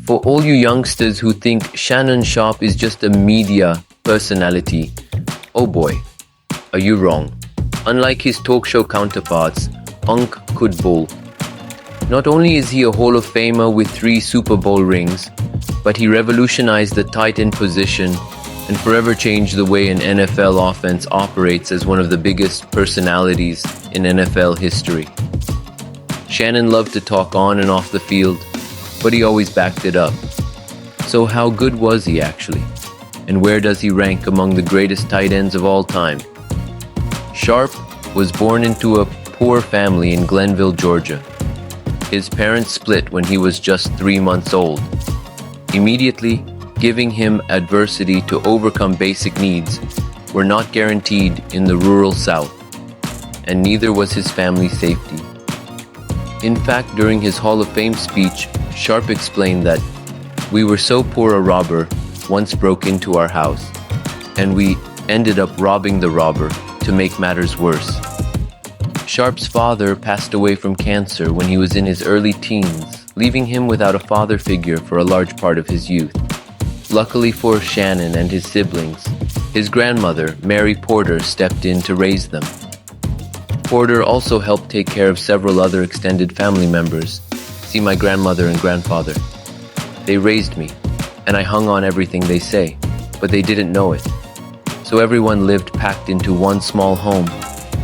For all you youngsters who think Shannon Sharpe is just a media personality, oh boy, are you wrong. Unlike his talk show counterparts, Unk could bowl. Not only is he a Hall of Famer with 3 Super Bowl rings, but he revolutionized the tight end position and forever changed the way an NFL offense operates as one of the biggest personalities in NFL history. Shannon loved to talk on and off the field, but he always backed it up. So how good was he actually? And where does he rank among the greatest tight ends of all time? Sharpe was born into a poor family in Glenville, Georgia. His parents split when he was just 3 months old, immediately giving him adversity to overcome basic needs were not guaranteed in the rural South, and neither was his family's safety. In fact, during his Hall of Fame speech, Sharpe explained that we were so poor a robber once broke into our house, and we ended up robbing the robber to make matters worse. Sharpe's father passed away from cancer when he was in his early teens, leaving him without a father figure for a large part of his youth. Luckily for Shannon and his siblings, his grandmother, Mary Porter, stepped in to raise them. Porter also helped take care of several other extended family members. See my grandmother and grandfather. They raised me, and I hung on everything they say, but they didn't know it. So everyone lived packed into one small home,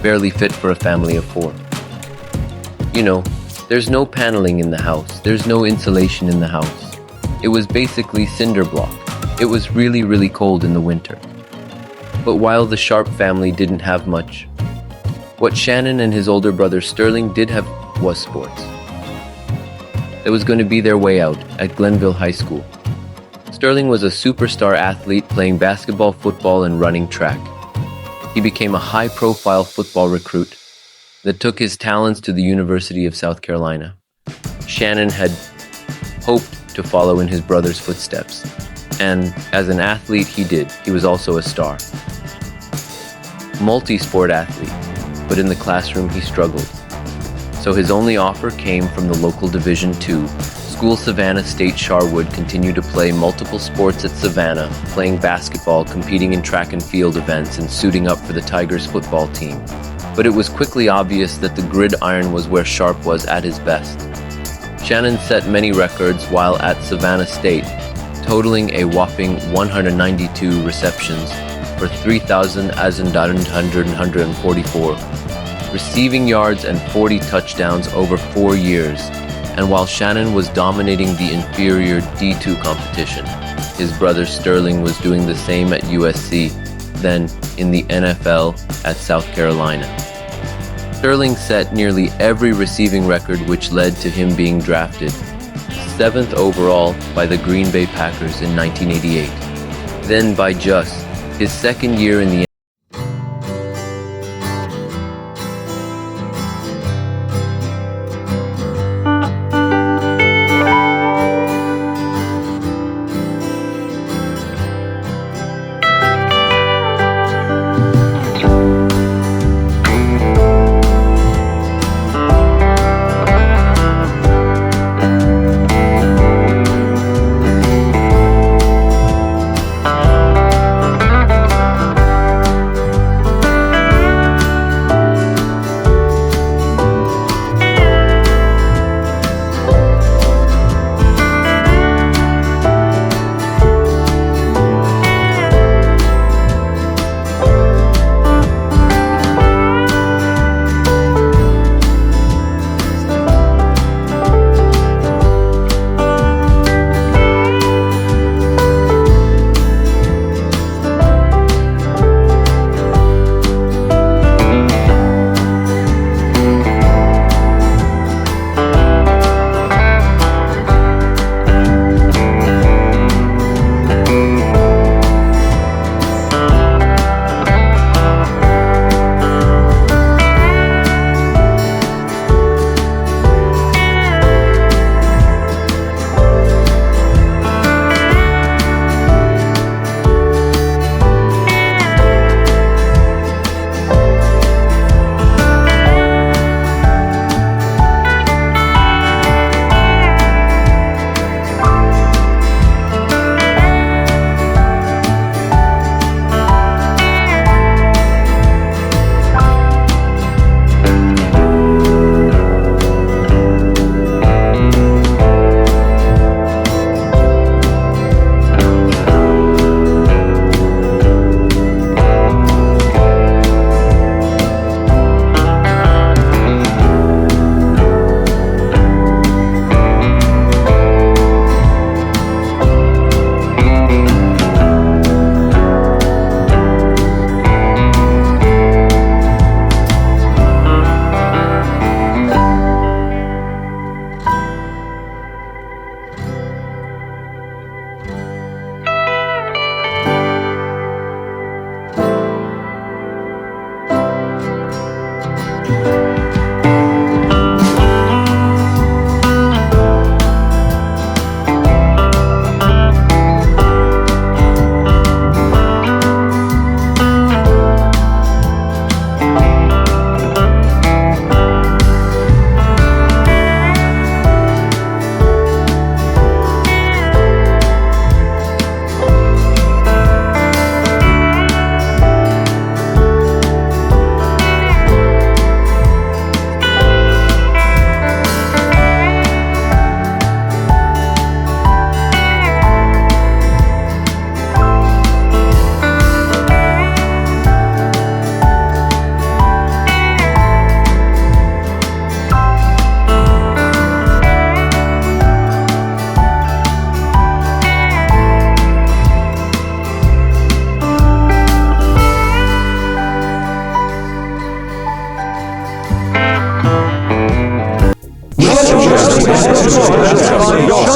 barely fit for a family of 4. You know, there's no paneling in the house, there's no insulation in the house. It was basically cinder block. It was really cold in the winter. But while the Sharpe family didn't have much, what Shannon and his older brother Sterling did have was sports. That was going to be their way out at Glenville High School. Sterling was a superstar athlete playing basketball, football, and running track. He became a high-profile football recruit that took his talents to the University of South Carolina. Shannon had hoped to follow in his brother's footsteps, and as an athlete he did. He was also a star. Multi-sport athlete, but in the classroom he struggled. So his only offer came from the local Division II school. Savannah State Sharwood continued to play multiple sports at Savannah, playing basketball, competing in track and field events, and suiting up for the Tigers football team. But it was quickly obvious that the gridiron was where Sharpe was at his best. Shannon set many records while at Savannah State, totaling a whopping 192 receptions for 3,144 receiving yards and 40 touchdowns over 4 years. And while Shannon was dominating the inferior D2 competition, his brother Sterling was doing the same at USC, then in the NFL at South Carolina. Sterling set nearly every receiving record, which led to him being drafted 7th overall by the Green Bay Packers in 1988. Then by just his second year in the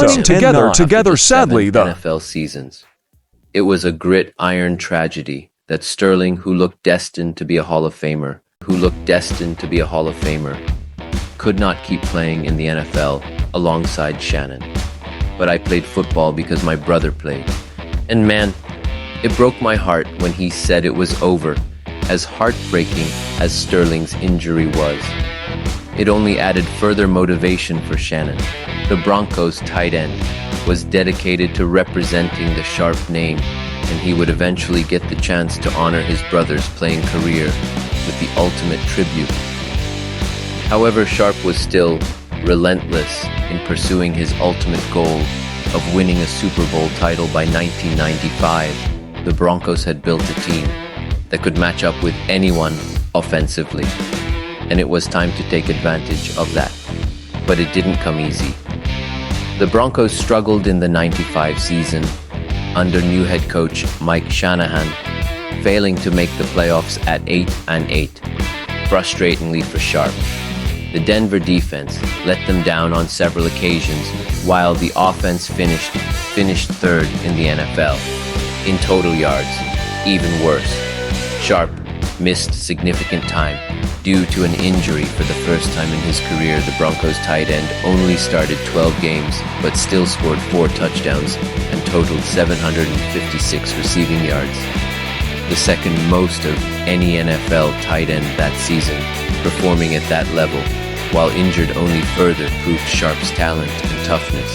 so. Together, sadly, though. NFL seasons. It was a gridiron tragedy that Sterling, who looked destined to be a Hall of Famer, could not keep playing in the NFL alongside Shannon. But I played football because my brother played. And man, it broke my heart when he said it was over, as heartbreaking as Sterling's injury was. It only added further motivation for Shannon. The Broncos tight end was dedicated to representing the Sharpe name, and he would eventually get the chance to honor his brother's playing career with the ultimate tribute. However, Sharpe was still relentless in pursuing his ultimate goal of winning a Super Bowl title by 1995. The Broncos had built a team that could match up with anyone offensively, and it was time to take advantage of that. But it didn't come easy. The Broncos struggled in the 95 season under new head coach Mike Shanahan, failing to make the playoffs at 8-8. Frustratingly for Sharpe, the Denver defense let them down on several occasions, while the offense finished third in the NFL in total yards. Even worse, Sharpe missed significant time due to an injury. For the first time in his career, the Broncos tight end only started 12 games, but still scored 4 touchdowns and totaled 756 receiving yards, the second most of any NFL tight end that season. Performing at that level, while injured, only further proved Sharpe's talent and toughness.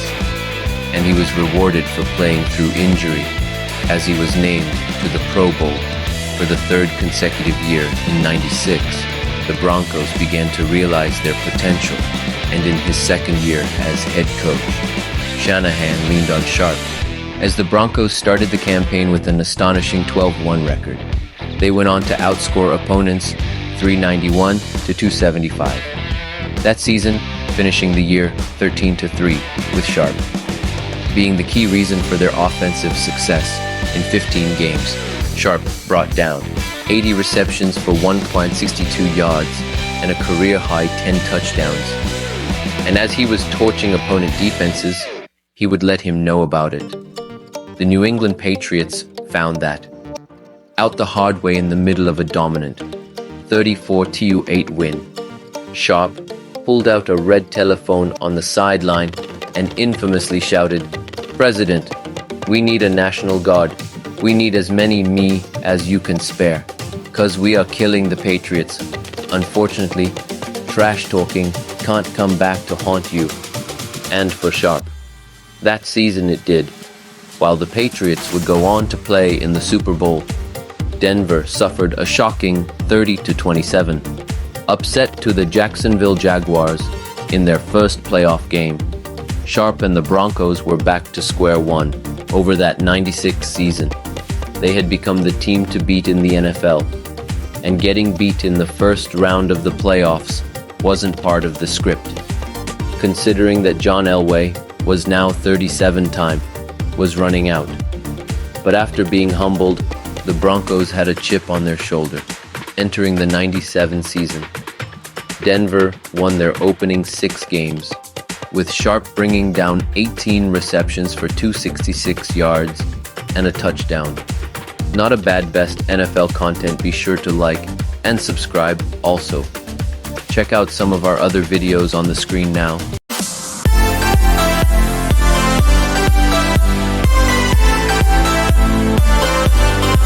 And he was rewarded for playing through injury, as he was named to the Pro Bowl for the third consecutive year. In '96, the Broncos began to realize their potential, and in his second year as head coach, Shanahan leaned on Sharpe. As the Broncos started the campaign with an astonishing 12-1 record, they went on to outscore opponents 391 to 275. That season, finishing the year 13-3, with Sharpe being the key reason for their offensive success. In 15 games, Sharpe brought down 80 receptions for 1.62 yards and a career-high 10 touchdowns. And as he was torching opponent defenses, he would let him know about it. The New England Patriots found that out the hard way in the middle of a dominant 34-8 win. Sharpe pulled out a red telephone on the sideline and infamously shouted, "President, we need a National Guard. We need as many me as you can spare, 'cause we are killing the Patriots. Unfortunately, trash talking can't come back to haunt you." And for Sharpe, that season it did. While the Patriots would go on to play in the Super Bowl, Denver suffered a shocking 30-27 upset to the Jacksonville Jaguars in their first playoff game. Sharpe and the Broncos were back to square one over that 96 season. They had become the team to beat in the NFL, and getting beat in the first round of the playoffs wasn't part of the script. Considering that John Elway was now 37 time, was running out. But after being humbled, the Broncos had a chip on their shoulder. Entering the 97 season, Denver won their opening 6 games, with Sharpe bringing down 18 receptions for 266 yards and a touchdown. Not a bad best NFL content. Be sure to like and subscribe also. Check out some of our other videos on the screen now.